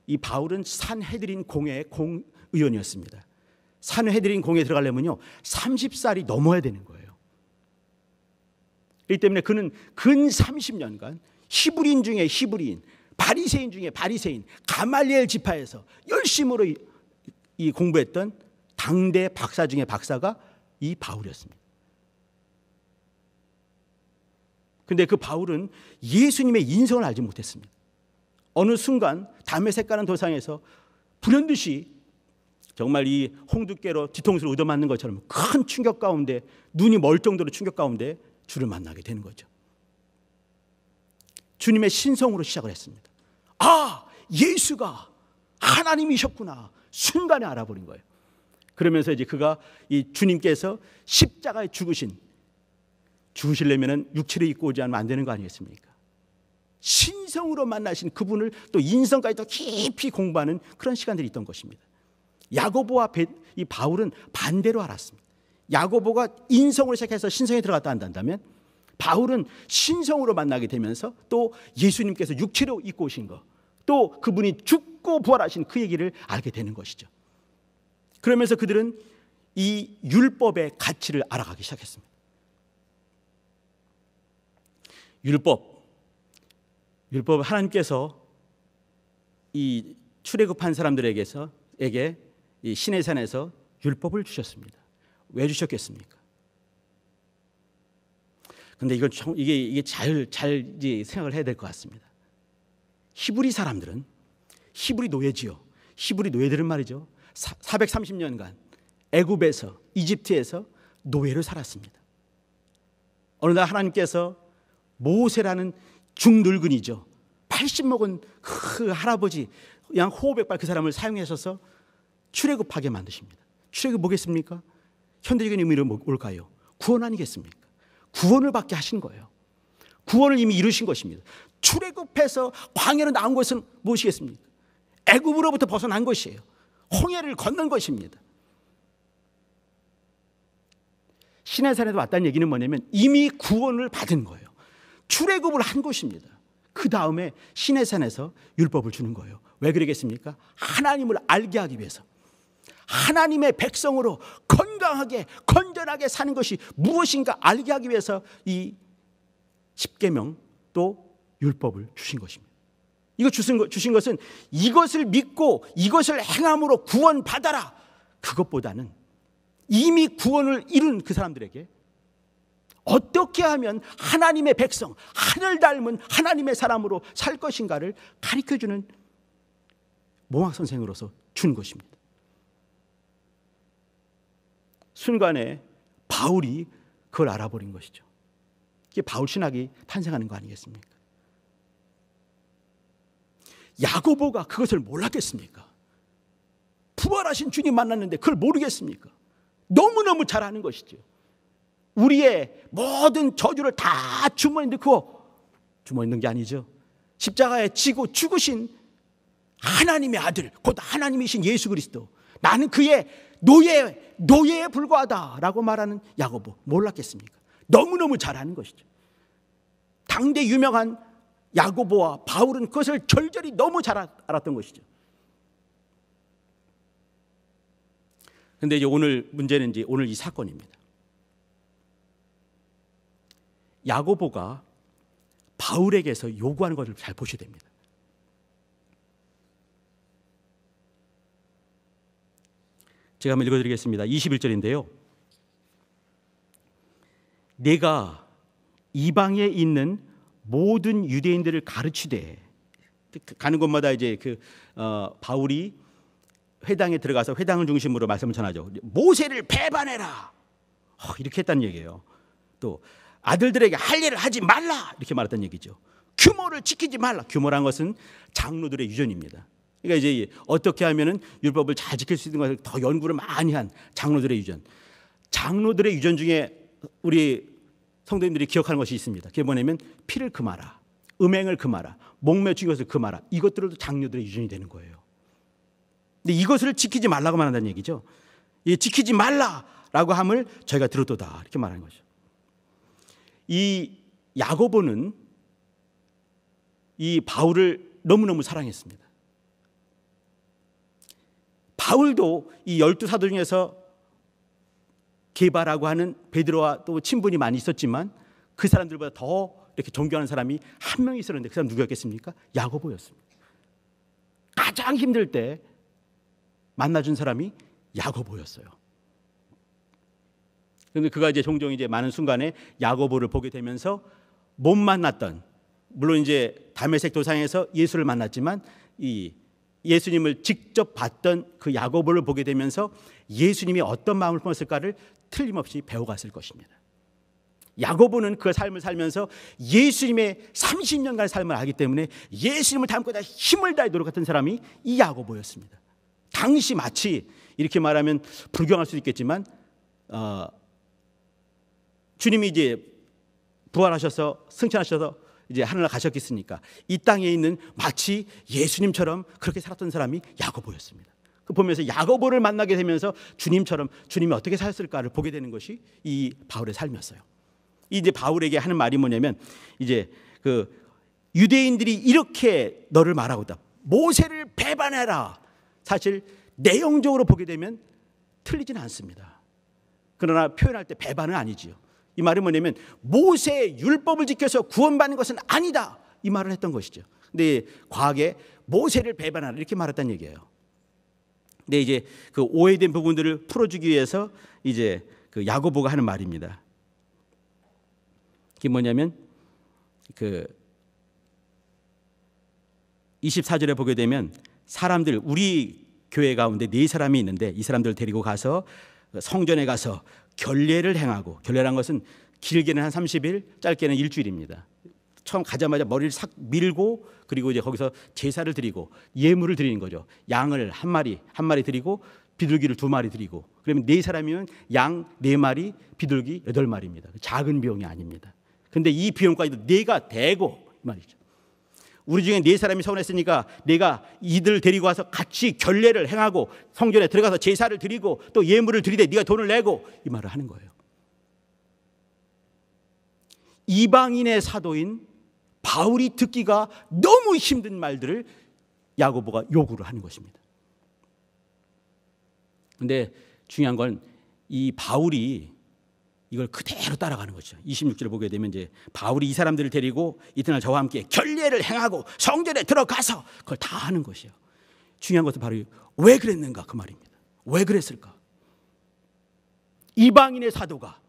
이 바울은 산헤드린 공회의 공의원이었습니다. 산헤드린 공회에 들어가려면요 30살이 넘어야 되는 거예요. 그렇기 때문에 그는 근 30년간 히브리인 중에 히브리인, 바리새인 중에 바리새인, 가말리엘 지파에서 열심으로 이 공부했던 당대 박사 중에 박사가 이 바울이었습니다. 그런데 그 바울은 예수님의 인성을 알지 못했습니다. 어느 순간 다메섹 가는 도상에서 불현듯이 정말 이 홍두깨로 뒤통수를 얻어맞는 것처럼 큰 충격 가운데 눈이 멀 정도로 충격 가운데 주를 만나게 되는 거죠. 주님의 신성으로 시작을 했습니다. 아, 예수가 하나님이셨구나. 순간에 알아버린 거예요. 그러면서 이제 그가 이 주님께서 십자가에 죽으시려면 육체를 입고 오지 않으면 안 되는 거 아니겠습니까? 신성으로 만나신 그분을 또 인성까지 더 깊이 공부하는 그런 시간들이 있던 것입니다. 야고보와 이 바울은 반대로 알았습니다. 야고보가 인성으로 시작해서 신성에 들어갔다 한다면 바울은 신성으로 만나게 되면서 또 예수님께서 육체로 입고 오신 것, 또 그분이 죽고 부활하신 그 얘기를 알게 되는 것이죠. 그러면서 그들은 이 율법의 가치를 알아가기 시작했습니다. 율법 하나님께서 이 출애굽한 사람들에게 이 시내산에서 율법을 주셨습니다. 왜 주셨겠습니까? 근데 이게 잘 생각을 해야 될 것 같습니다. 히브리 사람들은 히브리 노예지요. 히브리 노예들은 말이죠. 430년간 애굽에서 이집트에서 노예로 살았습니다. 어느 날 하나님께서 모세라는 중늙은이죠. 80 먹은 그 할아버지 양 호흡백발 그 사람을 사용하셔서 출애굽하게 만드십니다. 출애굽 뭐겠습니까? 현대적인 의미로 뭘까요? 구원 아니겠습니까? 구원을 받게 하신 거예요. 구원을 이미 이루신 것입니다. 출애굽해서 광야로 나온 것은 무엇이겠습니까? 애굽으로부터 벗어난 것이에요. 홍해를 건넌 것입니다. 시내산에도 왔다는 얘기는 뭐냐면 이미 구원을 받은 거예요. 출애굽을 한 것입니다. 그 다음에 시내산에서 율법을 주는 거예요. 왜 그러겠습니까? 하나님을 알게 하기 위해서. 하나님의 백성으로 건강하게 건전하게 사는 것이 무엇인가 알게 하기 위해서 이 십계명 또 율법을 주신 것입니다. 이거 주신 것은 이것을 믿고 이것을 행함으로 구원받아라. 그것보다는 이미 구원을 이룬 그 사람들에게 어떻게 하면 하나님의 백성, 하늘 닮은 하나님의 사람으로 살 것인가를 가르쳐주는 몽학 선생으로서 준 것입니다. 순간에 바울이 그걸 알아버린 것이죠. 이게 바울 신학이 탄생하는 거 아니겠습니까? 야고보가 그것을 몰랐겠습니까? 부활하신 주님 만났는데 그걸 모르겠습니까? 너무너무 잘 아는 것이죠. 우리의 모든 저주를 다 주머니에 넣고, 주머니에 넣은 게 아니죠. 십자가에 지고 죽으신 하나님의 아들, 곧 하나님이신 예수 그리스도, 나는 그의 노예에 불과하다라고 말하는 야고보, 몰랐겠습니까? 너무너무 잘 아는 것이죠. 당대 유명한 야고보와 바울은 그것을 절절히 너무 잘 알았던 것이죠. 그런데 이제 오늘 문제는 이제 오늘 이 사건입니다. 야고보가 바울에게서 요구하는 것을 잘 보셔야 됩니다. 제가 한번 읽어드리겠습니다. 21절인데요. 내가 이방에 있는 모든 유대인들을 가르치되, 가는 곳마다 이제 바울이 회당에 들어가서 회당을 중심으로 말씀을 전하죠. 모세를 배반해라. 이렇게 했다는 얘기예요. 또 아들들에게 할 일을 하지 말라. 이렇게 말했다는 얘기죠. 규모를 지키지 말라. 규모란 것은 장로들의 유전입니다. 그러니까 이제 어떻게 하면은 율법을 잘 지킬 수 있는 것을 더 연구를 많이 한 장로들의 유전. 장로들의 유전 중에 우리 성도님들이 기억하는 것이 있습니다. 그게 뭐냐면 피를 금하라, 음행을 금하라, 목매 죽인 것을 금하라. 이것들도 장로들의 유전이 되는 거예요. 근데 이것을 지키지 말라고 말한다는 얘기죠. 이 지키지 말라라고 함을 저희가 들었도다 이렇게 말하는 거죠. 이 야고보는 이 바울을 너무너무 사랑했습니다. 바울도 이 12사도 중에서 게바라고 하는 베드로와 또 친분이 많이 있었지만 그 사람들보다 더 이렇게 존경하는 사람이 한 명 있었는데 그 사람 누구였겠습니까? 야고보였습니다. 가장 힘들 때 만나준 사람이 야고보였어요. 그런데 그가 이제 종종 이제 많은 순간에 야고보를 보게 되면서 못 만났던, 물론 이제 다메섹 도상에서 예수를 만났지만 이 예수님을 직접 봤던 그 야고보를 보게 되면서 예수님이 어떤 마음을 품었을까를 틀림없이 배워갔을 것입니다. 야고보는 그 삶을 살면서 예수님의 30년간의 삶을 알기 때문에 예수님을 닮고자 힘을 다해 노력했던 사람이 이 야고보였습니다. 당시 마치 이렇게 말하면 불경할 수도 있겠지만 주님이 이제 부활하셔서 승천하셔서 이제 하늘나라 가셨겠으니까 이 땅에 있는 마치 예수님처럼 그렇게 살았던 사람이 야고보였습니다. 그 보면서 야고보를 만나게 되면서 주님처럼 주님이 어떻게 살았을까를 보게 되는 것이 이 바울의 삶이었어요. 이제 바울에게 하는 말이 뭐냐면 이제 그 유대인들이 이렇게 너를 말하고 있다. 모세를 배반해라. 사실 내용적으로 보게 되면 틀리지는 않습니다. 그러나 표현할 때 배반은 아니지요. 이 말은 뭐냐면 모세의 율법을 지켜서 구원받는 것은 아니다. 이 말을 했던 것이죠. 근데 과거에 모세를 배반하라 이렇게 말했다는 얘기예요. 근데 이제 그 오해된 부분들을 풀어주기 위해서 이제 그 야고보가 하는 말입니다. 그게 뭐냐면 그 24절에 보게 되면 사람들 우리 교회 가운데 4사람이 있는데 이 사람들을 데리고 가서 성전에 가서 결례를 행하고, 결례란 것은 길게는 한 30일, 짧게는 일주일입니다. 처음 가자마자 머리를 싹 밀고 그리고 이제 거기서 제사를 드리고 예물을 드리는 거죠. 양을 한 마리 드리고 비둘기를 2마리 드리고, 그러면 4사람이면 양 4마리, 비둘기 8마리입니다. 작은 비용이 아닙니다. 그런데 이 비용까지도 내가 대고 말이죠. 우리 중에 4사람이 서운했으니까 내가 이들 데리고 와서 같이 결례를 행하고 성전에 들어가서 제사를 드리고 또 예물을 드리되 네가 돈을 내고, 이 말을 하는 거예요. 이방인의 사도인 바울이 듣기가 너무 힘든 말들을 야고보가 요구를 하는 것입니다. 그런데 중요한 건 이 바울이 이걸 그대로 따라가는 거죠. 26절을 보게 되면 이제 바울이 이 사람들을 데리고 이튿날 저와 함께 결례를 행하고 성전에 들어가서 그걸 다 하는 것이에요. 중요한 것은 바로 왜 그랬는가 그 말입니다. 왜 그랬을까? 이방인의 사도가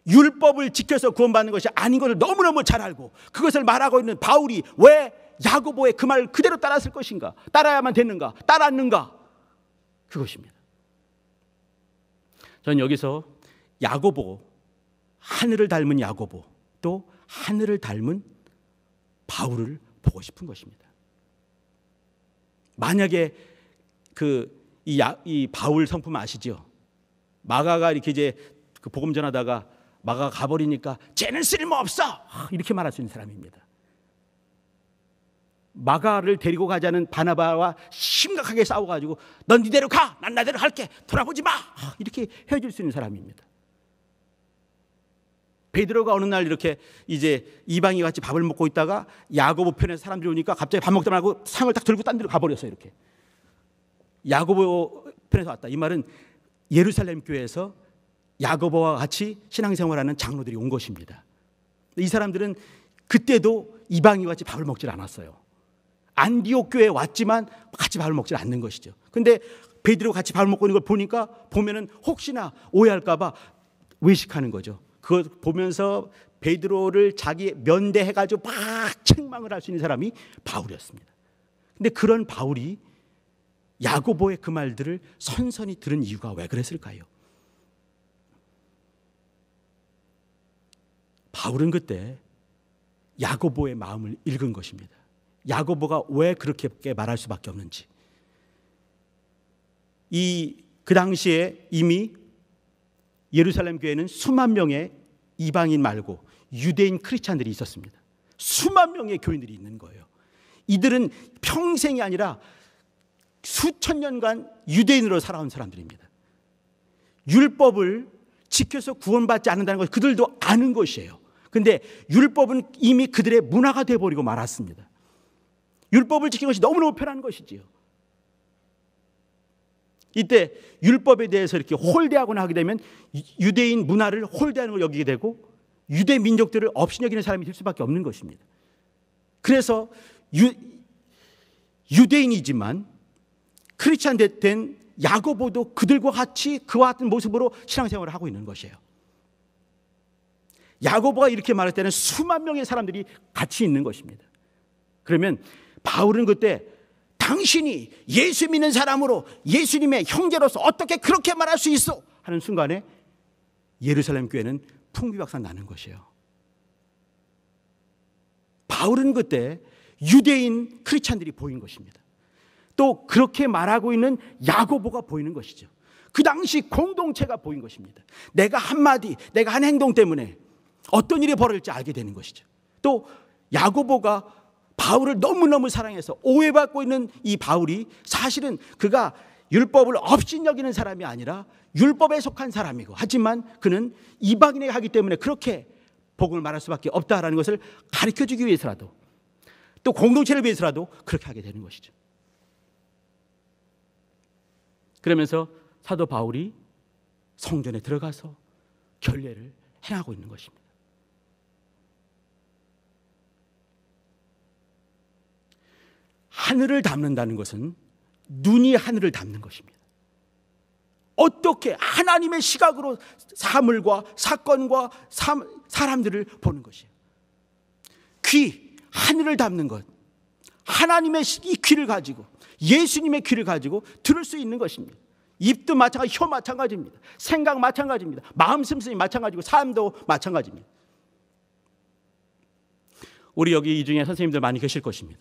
율법을 지켜서 구원받는 것이 아닌 것을 너무너무 잘 알고 그것을 말하고 있는 바울이 왜 야고보의 그 말 그대로 따랐을 것인가? 따라야만 됐는가? 따랐는가? 그것입니다. 저는 여기서 야고보, 하늘을 닮은 야고보, 또 하늘을 닮은 바울을 보고 싶은 것입니다. 만약에 이 바울 성품 아시죠? 마가가 이렇게 이제 그 복음 전하다가 마가가 가버리니까 쟤는 쓸모없어 이렇게 말할 수 있는 사람입니다. 마가를 데리고 가자는 바나바와 심각하게 싸워가지고 넌 니대로 가, 난 나대로 할게, 돌아보지 마 이렇게 헤어질 수 있는 사람입니다. 베드로가 어느 날 이렇게 이제 이방이 같이 밥을 먹고 있다가 야고보 편에서 사람들이 오니까 갑자기 밥 먹다 말고 상을 딱 들고 딴 데로 가버렸어요. 이렇게 야고보 편에서 왔다. 이 말은 예루살렘 교회에서 야고보와 같이 신앙생활하는 장로들이 온 것입니다. 이 사람들은 그때도 이방이 같이 밥을 먹질 않았어요. 안디옥 교회에 왔지만 같이 밥을 먹질 않는 것이죠. 근데 베드로 같이 밥을 먹고 있는 걸 보면은 혹시나 오해할까 봐 외식하는 거죠. 그걸 보면서 베드로를 자기 면대해가지고 막 책망을 할 수 있는 사람이 바울이었습니다. 근데 그런 바울이 야고보의 그 말들을 선선히 들은 이유가 왜 그랬을까요? 바울은 그때 야고보의 마음을 읽은 것입니다. 야고보가 왜 그렇게 말할 수밖에 없는지. 그 당시에 이미 예루살렘 교회는 수만 명의 이방인 말고 유대인 크리스찬들이 있었습니다. 수만 명의 교인들이 있는 거예요. 이들은 평생이 아니라 수천 년간 유대인으로 살아온 사람들입니다. 율법을 지켜서 구원받지 않는다는 것 그들도 아는 것이에요. 그런데 율법은 이미 그들의 문화가 되어버리고 말았습니다. 율법을 지키는 것이 너무너무 편한 것이지요. 이때 율법에 대해서 이렇게 홀대하거나 하게 되면 유대인 문화를 홀대하는 걸 여기게 되고 유대 민족들을 업신여기는 사람이 될 수밖에 없는 것입니다. 그래서 유대인이지만 크리스찬 된 야고보도 그들과 같이 그와 같은 모습으로 신앙생활을 하고 있는 것이에요. 야고보가 이렇게 말할 때는 수만 명의 사람들이 같이 있는 것입니다. 그러면 바울은 그때 당신이 예수 믿는 사람으로 예수님의 형제로서 어떻게 그렇게 말할 수 있어? 하는 순간에 예루살렘 교회는 풍비박산 나는 것이에요. 바울은 그때 유대인 크리스찬들이 보인 것입니다. 또 그렇게 말하고 있는 야고보가 보이는 것이죠. 그 당시 공동체가 보인 것입니다. 내가 한마디, 내가 한 행동 때문에 어떤 일이 벌어질지 알게 되는 것이죠. 또 야고보가 바울을 너무너무 사랑해서 오해받고 있는 이 바울이 사실은 그가 율법을 없인 여기는 사람이 아니라 율법에 속한 사람이고, 하지만 그는 이방인에게 하기 때문에 그렇게 복음을 말할 수밖에 없다라는 것을 가르쳐주기 위해서라도, 또 공동체를 위해서라도 그렇게 하게 되는 것이죠. 그러면서 사도 바울이 성전에 들어가서 결례를 행하고 있는 것입니다. 하늘을 닮는다는 것은 눈이 하늘을 닮는 것입니다. 어떻게 하나님의 시각으로 사물과 사건과 사람들을 보는 것이에요. 귀, 하늘을 닮는 것. 하나님의 이 귀를 가지고, 예수님의 귀를 가지고 들을 수 있는 것입니다. 입도 마찬가지, 혀 마찬가지입니다. 생각 마찬가지입니다. 마음 심성이 마찬가지고 삶도 마찬가지입니다. 우리 여기 이 중에 선생님들 많이 계실 것입니다.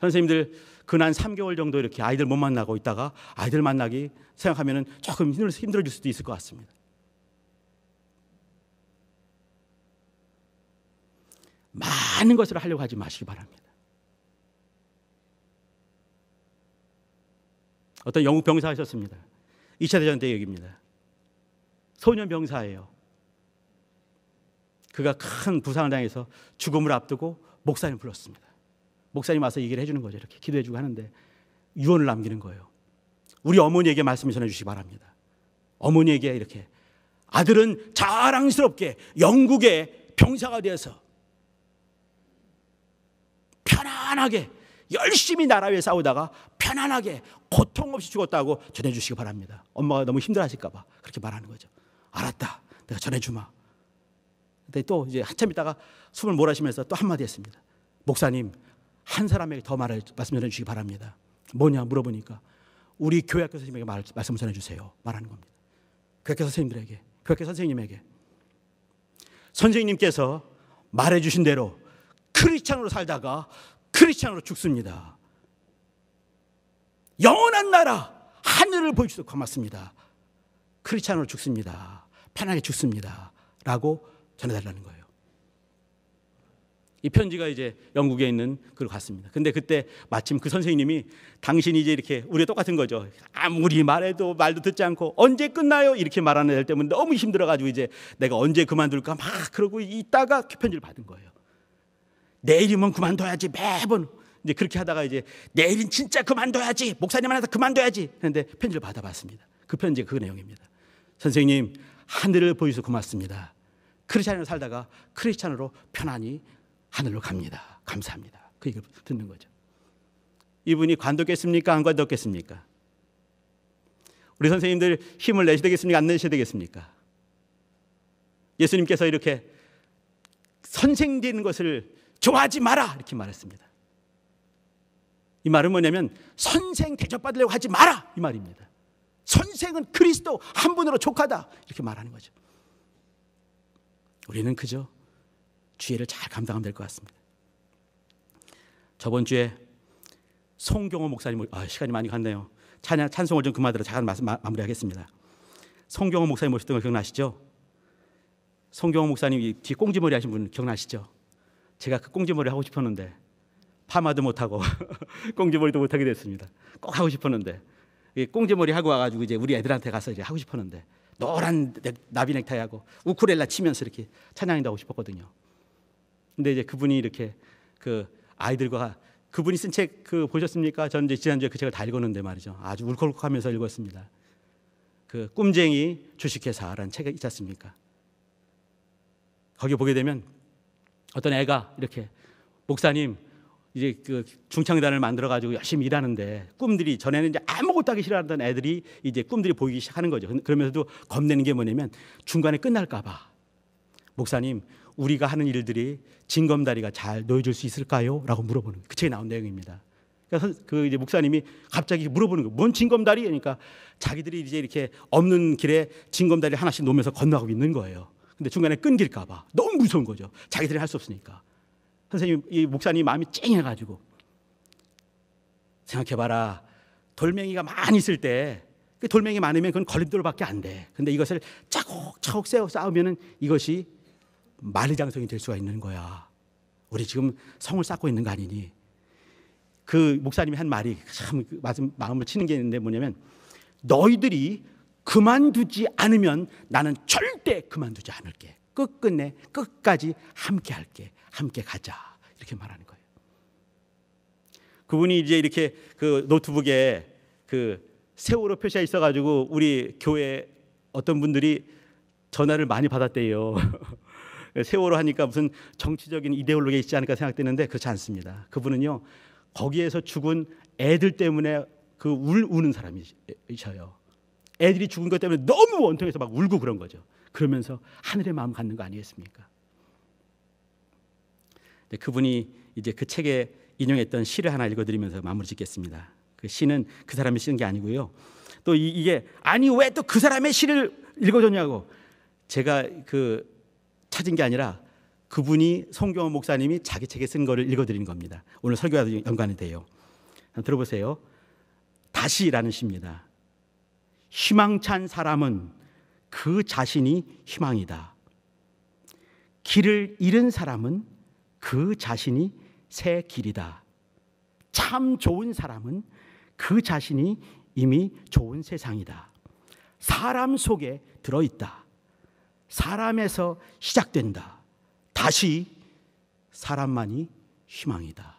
선생님들 근한 3개월 정도 이렇게 아이들 못 만나고 있다가 아이들 만나기 생각하면 조금 힘들어질 수도 있을 것 같습니다. 많은 것을 하려고 하지 마시기 바랍니다. 어떤 영국 병사하셨습니다. 2차 대전 때 얘기입니다. 소년 병사예요. 그가 큰 부상을 당해서 죽음을 앞두고 목사님 불렀습니다. 목사님 와서 얘기를 해주는 거죠. 이렇게 기도해주고 하는데 유언을 남기는 거예요. 우리 어머니에게 말씀을 전해주시기 바랍니다. 어머니에게 이렇게, 아들은 자랑스럽게 영국의 병사가 되어서 편안하게 열심히 나라 위해 싸우다가 편안하게 고통 없이 죽었다고 전해주시기 바랍니다. 엄마가 너무 힘들어하실까 봐 그렇게 말하는 거죠. 알았다, 내가 전해주마. 근데 또 이제 한참 있다가 숨을 몰아쉬면서 또 한마디 했습니다. 목사님, 한 사람에게 더 말씀 전해주시기 바랍니다. 뭐냐 물어보니까 우리 교회학교 선생님에게 말씀을 전해주세요. 말하는 겁니다. 교회학교 선생님들에게, 교회학교 선생님에게. 선생님께서 말해주신 대로 크리스찬으로 살다가 크리스찬으로 죽습니다. 영원한 나라 하늘을 보여주셔서 고맙습니다. 크리스찬으로 죽습니다. 편하게 죽습니다. 라고 전해달라는 거예요. 이 편지가 이제 영국에 있는 그로 갔습니다. 근데 그때 마침 그 선생님이, 당신이 이제 이렇게 우리가 똑같은 거죠. 아무리 말해도 말도 듣지 않고 언제 끝나요? 이렇게 말하는 애 때문에 너무 힘들어가지고 이제 내가 언제 그만둘까 막 그러고 있다가 그 편지를 받은 거예요. 내일이면 그만둬야지, 매번 이제 그렇게 하다가 이제 내일은 진짜 그만둬야지, 목사님 만나서 그만둬야지 했는데 편지를 받아봤습니다. 그 편지가 그 내용입니다. 선생님, 하늘을 보여주셔서 고맙습니다. 크리스찬으로 살다가 크리스찬으로 편안히 하늘로 갑니다. 감사합니다. 그 얘기를 듣는 거죠. 이분이 관뒀겠습니까? 안 관뒀겠습니까? 우리 선생님들 힘을 내셔야 되겠습니까? 안 내셔야 되겠습니까? 예수님께서 이렇게 선생 되는 것을 좋아하지 마라 이렇게 말했습니다. 이 말은 뭐냐면 선생 대접받으려고 하지 마라 이 말입니다. 선생은 그리스도 한 분으로 족하다 이렇게 말하는 거죠. 우리는 그저 주의를 잘 감당하면 될 것 같습니다. 저번 주에 송경호 목사님, 시간이 많이 갔네요. 찬송을 좀 그만들어 잠깐 마무리하겠습니다. 송경호 목사님 모셨던 거 기억나시죠? 송경호 목사님 뒤 꽁지머리 하신 분 기억나시죠? 제가 그 꽁지머리 하고 싶었는데 파마도 못하고 꽁지머리도 못하게 됐습니다. 꼭 하고 싶었는데 꽁지머리 하고 와가지고 이제 우리 애들한테 가서 이제 하고 싶었는데 노란 나비 넥타이하고 우쿨렐라 치면서 이렇게 찬양인도 하고 싶었거든요. 근데 이제 그분이 이렇게 그 아이들과 그분이 쓴 책 그 보셨습니까? 저는 이제 지난주에 그 책을 다 읽었는데 말이죠. 아주 울컥울컥하면서 읽었습니다. 그 꿈쟁이 주식회사라는 책이 있지 않습니까? 거기 보게 되면 어떤 애가 이렇게 목사님 이제 그 중창단을 만들어 가지고 열심히 일하는데 꿈들이 전에는 이제 아무것도 하기 싫어하던 애들이 이제 꿈들이 보이기 시작하는 거죠. 그러면서도 겁내는 게 뭐냐면 중간에 끝날까 봐. 목사님, 우리가 하는 일들이 징검다리가 잘 놓여질 수 있을까요? 라고 물어보는 거예요. 그 책에 나온 내용입니다. 그래서 그 이제 목사님이 갑자기 물어보는 거예요. 뭔 징검다리? 그러니까 자기들이 이제 이렇게 없는 길에 징검다리 하나씩 놓으면서 건너가고 있는 거예요. 근데 중간에 끊길까 봐 너무 무서운 거죠. 자기들이 할 수 없으니까. 선생님, 이 목사님 마음이 찡해가지고 생각해봐라. 돌멩이가 많이 있을 때 그 돌멩이 많으면 그건 걸림돌밖에 안 돼. 근데 이것을 차곡차곡 쌓으면은 이것이 만리장성이 될 수가 있는 거야. 우리 지금 성을 쌓고 있는 거 아니니? 그 목사님이 한 말이 참 마음을 치는 게 있는데 뭐냐면, 너희들이 그만두지 않으면 나는 절대 그만두지 않을게. 끝끝내 끝까지 함께 할게. 함께 가자. 이렇게 말하는 거예요. 그분이 이제 이렇게 그 노트북에 그 세월호 표시가 있어가지고 우리 교회 어떤 분들이 전화를 많이 받았대요. 세월호 하니까 무슨 정치적인 이데올로기가 있지 않을까 생각되는데 그렇지 않습니다. 그분은요, 거기에서 죽은 애들 때문에 그 우는 사람이셔요. 애들이 죽은 것 때문에 너무 원통해서 막 울고 그런 거죠. 그러면서 하늘의 마음 갖는 거 아니겠습니까? 그분이 이제 그 책에 인용했던 시를 하나 읽어드리면서 마무리 짓겠습니다. 그 시는 그 사람이 쓴 게 아니고요. 또 이게 아니 왜 또 그 사람의 시를 읽어줬냐고 제가 그 찾은 게 아니라 그분이 송경원 목사님이 자기 책에 쓴 거를 읽어드리는 겁니다. 오늘 설교와 연관이 돼요. 들어보세요. 다시라는 시입니다. 희망찬 사람은 그 자신이 희망이다. 길을 잃은 사람은 그 자신이 새 길이다. 참 좋은 사람은 그 자신이 이미 좋은 세상이다. 사람 속에 들어있다. 사람에서 시작된다. 다시 사람만이 희망이다.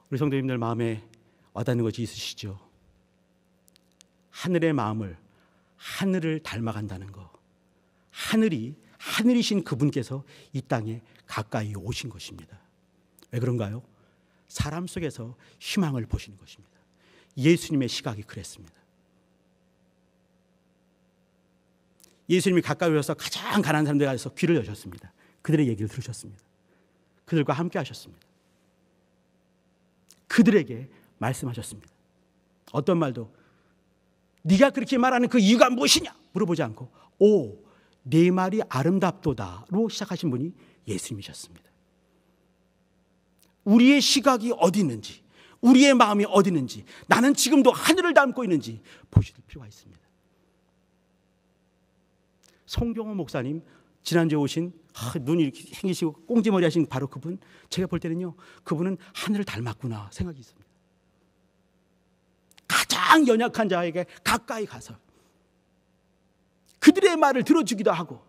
우리 성도님들 마음에 와닿는 것이 있으시죠? 하늘의 마음을, 하늘을 닮아간다는 거. 하늘이신 그분께서 이 땅에 가까이 오신 것입니다. 왜 그런가요? 사람 속에서 희망을 보시는 것입니다. 예수님의 시각이 그랬습니다. 예수님이 가까이 오셔서 가장 가난한 사람들에 가서 귀를 여셨습니다. 그들의 얘기를 들으셨습니다. 그들과 함께 하셨습니다. 그들에게 말씀하셨습니다. 어떤 말도 네가 그렇게 말하는 그 이유가 무엇이냐 물어보지 않고 오, 네 말이 아름답도다로 시작하신 분이 예수님이셨습니다. 우리의 시각이 어디 있는지, 우리의 마음이 어디 있는지, 나는 지금도 하늘을 닮고 있는지 보실 필요가 있습니다. 송경원 목사님, 지난주에 오신 눈이 이렇게 생기시고 꽁지머리 하신 바로 그분, 제가 볼 때는요, 그분은 하늘을 닮았구나 생각이 있습니다. 가장 연약한 자에게 가까이 가서 그들의 말을 들어주기도 하고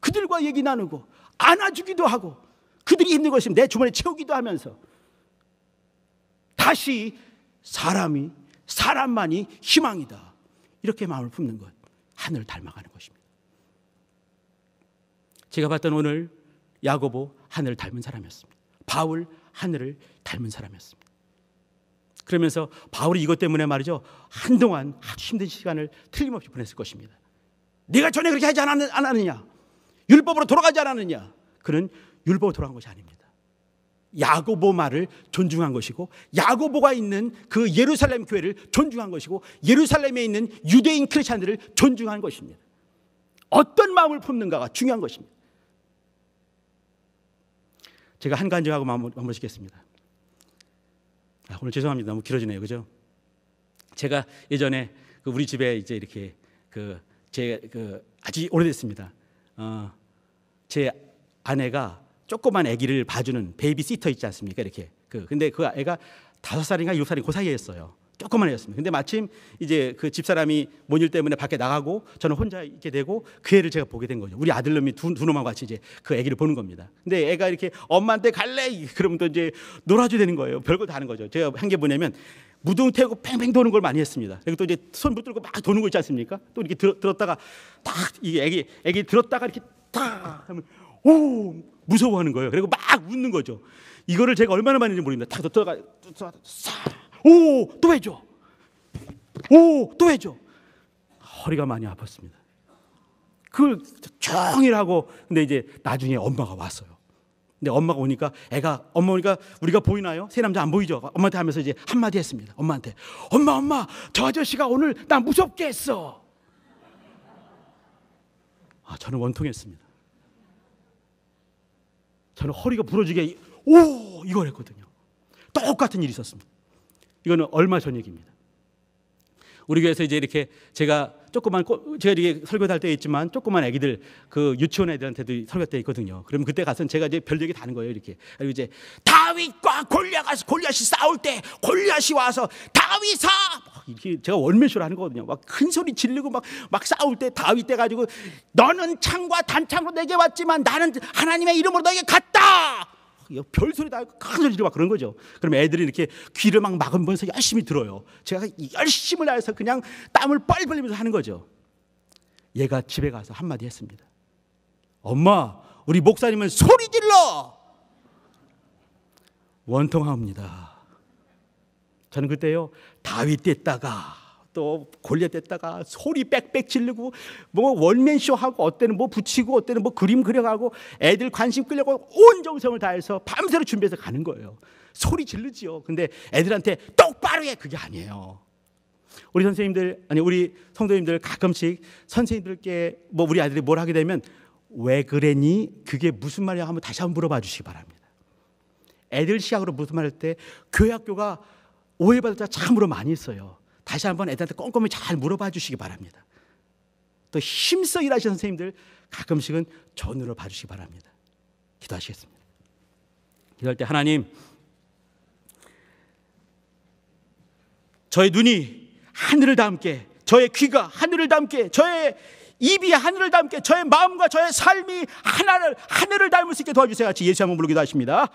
그들과 얘기 나누고 안아주기도 하고 그들이 힘든 것이면 내 주머니에 채우기도 하면서 다시 사람만이 희망이다. 이렇게 마음을 품는 것, 하늘을 닮아가는 것입니다. 제가 봤던 오늘 야고보 하늘을 닮은 사람이었습니다. 바울 하늘을 닮은 사람이었습니다. 그러면서 바울이 이것 때문에 말이죠, 한동안 아주 힘든 시간을 틀림없이 보냈을 것입니다. 네가 전에 그렇게 하지 않았느냐? 율법으로 돌아가지 않았느냐? 그는 율법으로 돌아간 것이 아닙니다. 야고보 말을 존중한 것이고 야고보가 있는 그 예루살렘 교회를 존중한 것이고 예루살렘에 있는 유대인 크리스찬들을 존중한 것입니다. 어떤 마음을 품는가가 중요한 것입니다. 제가 한 가지 하고 마무리 짓겠습니다. 오늘 죄송합니다. 너무 길어지네요. 그죠? 제가 예전에 우리 집에 이제 이렇게 아주 오래됐습니다. 제 아내가 조그만 아기를 봐주는 베이비시터 있지 않습니까? 이렇게 근데 그 애가 5살인가 7살인가 그 사이였어요. 조그만 애였습니다. 근데 마침 이제 그 집사람이 뭔 일 때문에 밖에 나가고 저는 혼자 있게 되고 그 애를 제가 보게 된 거죠. 우리 아들놈이 두 놈하고 같이 이제 그 아기를 보는 겁니다. 근데 애가 이렇게 엄마한테 갈래? 그러면 또 이제 놀아줘야 되는 거예요. 별걸 다 하는 거죠. 제가 한 게 뭐냐면 무등 태우고 팽팽 도는 걸 많이 했습니다. 그리고 또 이제 손 붙들고 막 도는 거 있지 않습니까? 또 이렇게 들었다가 딱 이게 애기 들었다가 이렇게 딱 하면 오 무서워하는 거예요. 그리고 막 웃는 거죠. 이거를 제가 얼마나 많이 했는지 모릅니다. 딱 들어가 오 또 해줘. 오 또 해줘. 허리가 많이 아팠습니다. 그걸 종일 하고 근데 이제 나중에 엄마가 왔어요. 근데 엄마가 오니까 엄마 오니까 우리가 보이나요? 새 남자 안 보이죠? 엄마한테 하면서 이제 한마디 했습니다. 엄마한테 엄마 저 아저씨가 오늘 나 무섭게 했어. 저는 원통했습니다. 저는 허리가 부러지게 오 이걸 했거든요. 똑같은 일이 있었습니다. 이거는 얼마 전 얘기입니다. 우리 교회에서 이제 이렇게 제가 이렇게 설교 할 때 있지만 조그만 아기들 그 유치원 애들한테도 설교 때 있거든요. 그러면 그때 가서는 제가 이제 별 얘기 다 하는 거예요. 이렇게 그리고 이제 다윗과 막 골리앗이 싸울 때 골리앗이 와서 다윗아, 이렇게 제가 월매쇼를 하는 거거든요. 막 큰 소리 지르고 막 싸울 때 다윗 때 가지고 너는 창과 단창으로 내게 왔지만 나는 하나님의 이름으로 너에게 갔다. 별소리 다 큰 소리 지르고 막 그런 거죠. 그럼 애들이 이렇게 귀를 막 막으면서 열심히 들어요. 제가 열심을 다해서 그냥 땀을 뻘뻘 흘리면서 하는 거죠. 얘가 집에 가서 한마디 했습니다. 엄마, 우리 목사님은 소리 질러! 원통합니다. 저는 그때요, 다윗 됐다가 또 골리앗 됐다가 소리 빽빽 지르고 뭐 원맨쇼 하고 어때는 뭐 붙이고 어때는 뭐 그림 그려가고 애들 관심 끌려고 온 정성을 다해서 밤새로 준비해서 가는 거예요. 소리 지르지요. 근데 애들한테 똑바로 해, 그게 아니에요. 우리 선생님들, 아니 우리 성도님들 가끔씩 선생님들께 뭐 우리 아이들이 뭘 하게 되면 왜 그랬니? 그게 무슨 말이야? 한번 다시 한번 물어봐 주시기 바랍니다. 애들 시각으로 무슨 말 할 때 교회 학교가 오해받을 때 참으로 많이 있어요. 다시 한번 애들한테 꼼꼼히 잘 물어봐 주시기 바랍니다. 또 힘써 일하시는 선생님들 가끔씩은 전으로 봐주시기 바랍니다. 기도하시겠습니다. 기도할 때 하나님, 저의 눈이 하늘을 닮게, 저의 귀가 하늘을 닮게, 저의 입이 하늘을 닮게, 저의 마음과 저의 삶이 하늘을 닮을 수 있게 도와주세요. 같이 예수 한번 부르기도 하십니다.